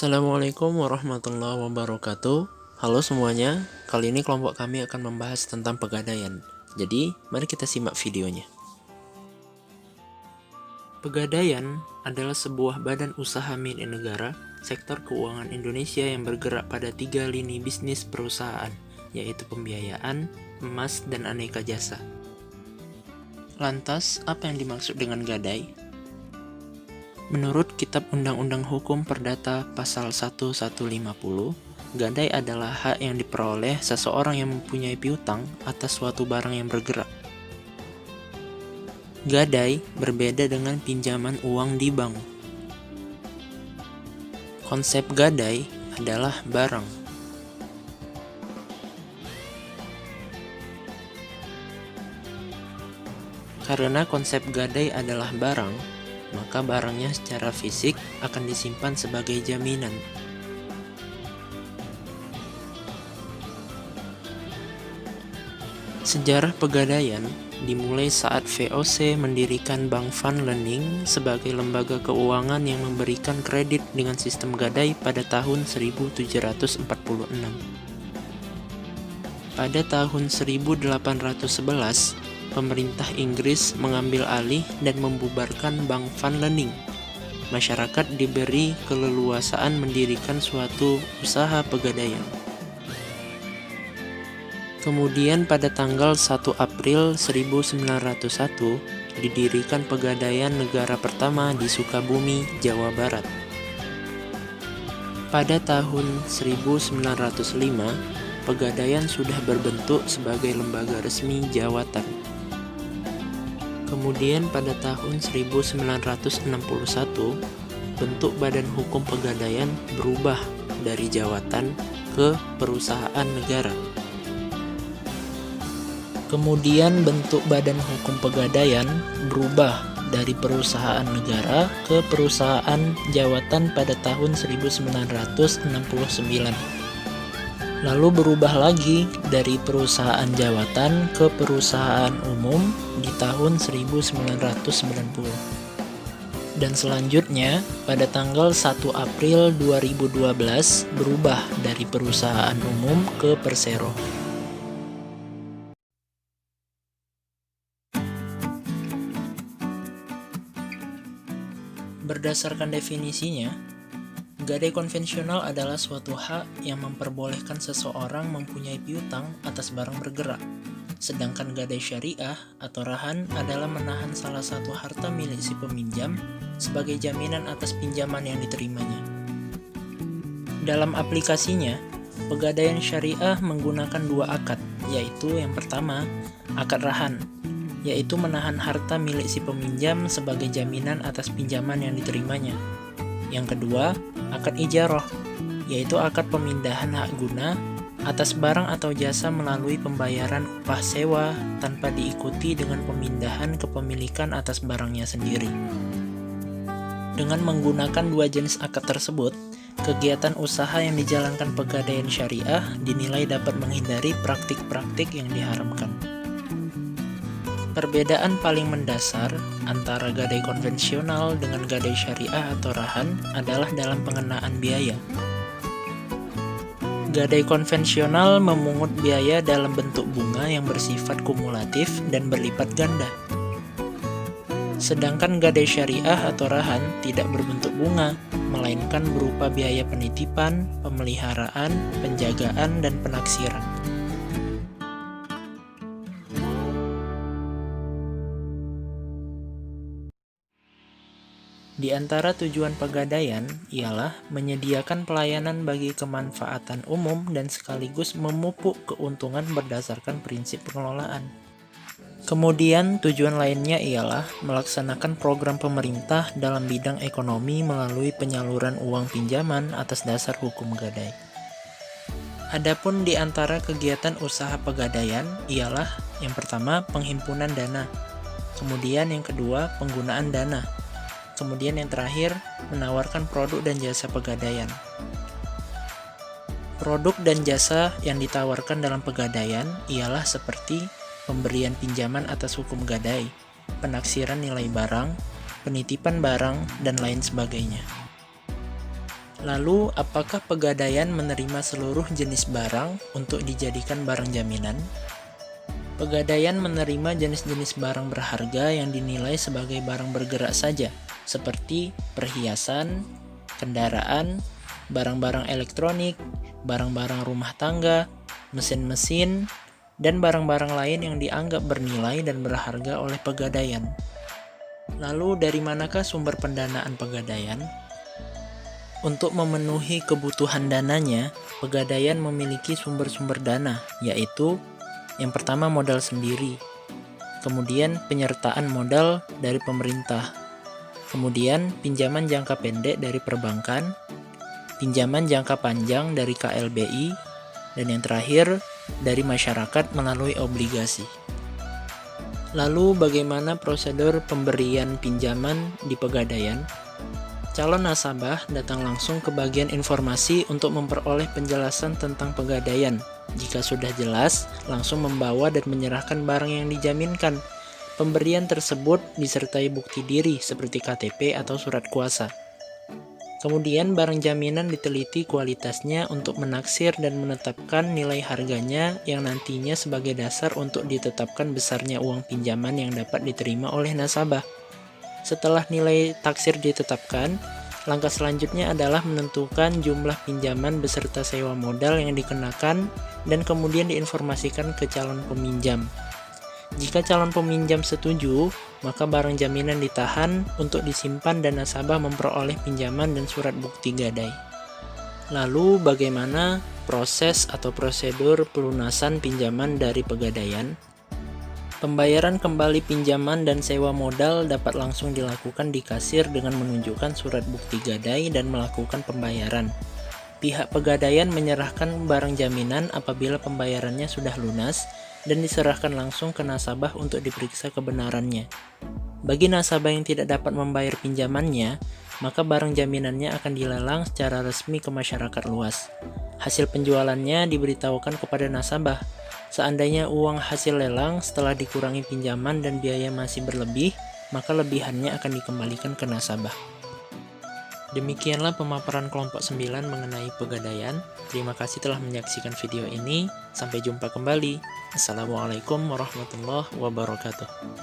Assalamualaikum warahmatullahi wabarakatuh. Halo semuanya, kali ini kelompok kami akan membahas tentang pegadaian. Jadi, mari kita simak videonya. Pegadaian adalah sebuah badan usaha milik negara, sektor keuangan Indonesia yang bergerak pada 3 lini bisnis perusahaan, yaitu pembiayaan, emas, dan aneka jasa. Lantas, apa yang dimaksud dengan gadai? Menurut Kitab Undang-Undang Hukum Perdata Pasal 1150, gadai adalah hak yang diperoleh seseorang yang mempunyai piutang atas suatu barang yang bergerak. Gadai berbeda dengan pinjaman uang di bank. Konsep gadai adalah barang. Karena konsep gadai adalah barang, maka barangnya secara fisik akan disimpan sebagai jaminan. Sejarah pegadaian dimulai saat VOC mendirikan Bank Van Lending sebagai lembaga keuangan yang memberikan kredit dengan sistem gadai pada tahun 1746. Pada tahun 1811, pemerintah Inggris mengambil alih dan membubarkan Bank Van Lending. Masyarakat diberi keleluasaan mendirikan suatu usaha pegadaian. Kemudian pada tanggal 1 April 1901, didirikan Pegadaian Negara pertama di Sukabumi, Jawa Barat. Pada tahun 1905, Pegadaian sudah berbentuk sebagai lembaga resmi jawatan. Kemudian pada tahun 1961, bentuk badan hukum pegadaian berubah dari jawatan ke perusahaan negara. Kemudian bentuk badan hukum pegadaian berubah dari perusahaan negara ke perusahaan jawatan pada tahun 1969. Lalu berubah lagi dari perusahaan jawatan ke perusahaan umum di tahun 1990. Dan selanjutnya, pada tanggal 1 April 2012 berubah dari perusahaan umum ke Persero. Berdasarkan definisinya, gadai konvensional adalah suatu hak yang memperbolehkan seseorang mempunyai piutang atas barang bergerak. Sedangkan gadai syariah atau rahan adalah menahan salah satu harta milik si peminjam sebagai jaminan atas pinjaman yang diterimanya. Dalam aplikasinya, pegadaian syariah menggunakan 2 akad, yaitu yang pertama, akad rahan, yaitu menahan harta milik si peminjam sebagai jaminan atas pinjaman yang diterimanya. Yang kedua, akad ijarah, yaitu akad pemindahan hak guna atas barang atau jasa melalui pembayaran upah sewa tanpa diikuti dengan pemindahan kepemilikan atas barangnya sendiri. Dengan menggunakan 2 jenis akad tersebut, kegiatan usaha yang dijalankan pegadaian syariah dinilai dapat menghindari praktik-praktik yang diharamkan. Perbedaan paling mendasar antara gadai konvensional dengan gadai syariah atau rahan adalah dalam pengenaan biaya. Gadai konvensional memungut biaya dalam bentuk bunga yang bersifat kumulatif dan berlipat ganda. Sedangkan gadai syariah atau rahan tidak berbentuk bunga, melainkan berupa biaya penitipan, pemeliharaan, penjagaan, dan penaksiran. Di antara tujuan pegadaian ialah menyediakan pelayanan bagi kemanfaatan umum dan sekaligus memupuk keuntungan berdasarkan prinsip pengelolaan. Kemudian tujuan lainnya ialah melaksanakan program pemerintah dalam bidang ekonomi melalui penyaluran uang pinjaman atas dasar hukum gadai. Adapun di antara kegiatan usaha pegadaian ialah yang pertama penghimpunan dana, kemudian yang kedua penggunaan dana, kemudian yang terakhir, menawarkan produk dan jasa pegadaian. Produk dan jasa yang ditawarkan dalam pegadaian ialah seperti pemberian pinjaman atas hukum gadai, penaksiran nilai barang, penitipan barang, dan lain sebagainya. Lalu, apakah Pegadaian menerima seluruh jenis barang untuk dijadikan barang jaminan? Pegadaian menerima jenis-jenis barang berharga yang dinilai sebagai barang bergerak saja, seperti perhiasan, kendaraan, barang-barang elektronik, barang-barang rumah tangga, mesin-mesin, dan barang-barang lain yang dianggap bernilai dan berharga oleh Pegadaian. Lalu, dari manakah sumber pendanaan Pegadaian? Untuk memenuhi kebutuhan dananya, Pegadaian memiliki sumber-sumber dana, yaitu yang pertama modal sendiri, kemudian penyertaan modal dari pemerintah, kemudian pinjaman jangka pendek dari perbankan, pinjaman jangka panjang dari KLBI, dan yang terakhir dari masyarakat melalui obligasi. Lalu bagaimana prosedur pemberian pinjaman di Pegadaian? Calon nasabah datang langsung ke bagian informasi untuk memperoleh penjelasan tentang Pegadaian. Jika sudah jelas, langsung membawa dan menyerahkan barang yang dijaminkan. Pemberian tersebut disertai bukti diri seperti KTP atau surat kuasa. Kemudian barang jaminan diteliti kualitasnya untuk menaksir dan menetapkan nilai harganya yang nantinya sebagai dasar untuk ditetapkan besarnya uang pinjaman yang dapat diterima oleh nasabah. Setelah nilai taksir ditetapkan, langkah selanjutnya adalah menentukan jumlah pinjaman beserta sewa modal yang dikenakan dan kemudian diinformasikan ke calon peminjam. Jika calon peminjam setuju, maka barang jaminan ditahan untuk disimpan dan nasabah memperoleh pinjaman dan surat bukti gadai. Lalu bagaimana proses atau prosedur pelunasan pinjaman dari Pegadaian? Pembayaran kembali pinjaman dan sewa modal dapat langsung dilakukan di kasir dengan menunjukkan surat bukti gadai dan melakukan pembayaran. Pihak Pegadaian menyerahkan barang jaminan apabila pembayarannya sudah lunas dan diserahkan langsung ke nasabah untuk diperiksa kebenarannya. Bagi nasabah yang tidak dapat membayar pinjamannya, maka barang jaminannya akan dilelang secara resmi ke masyarakat luas. Hasil penjualannya diberitahukan kepada nasabah. Seandainya uang hasil lelang setelah dikurangi pinjaman dan biaya masih berlebih, maka lebihannya akan dikembalikan ke nasabah. Demikianlah pemaparan kelompok 9 mengenai Pegadaian. Terima kasih telah menyaksikan video ini. Sampai jumpa kembali. Assalamualaikum warahmatullahi wabarakatuh.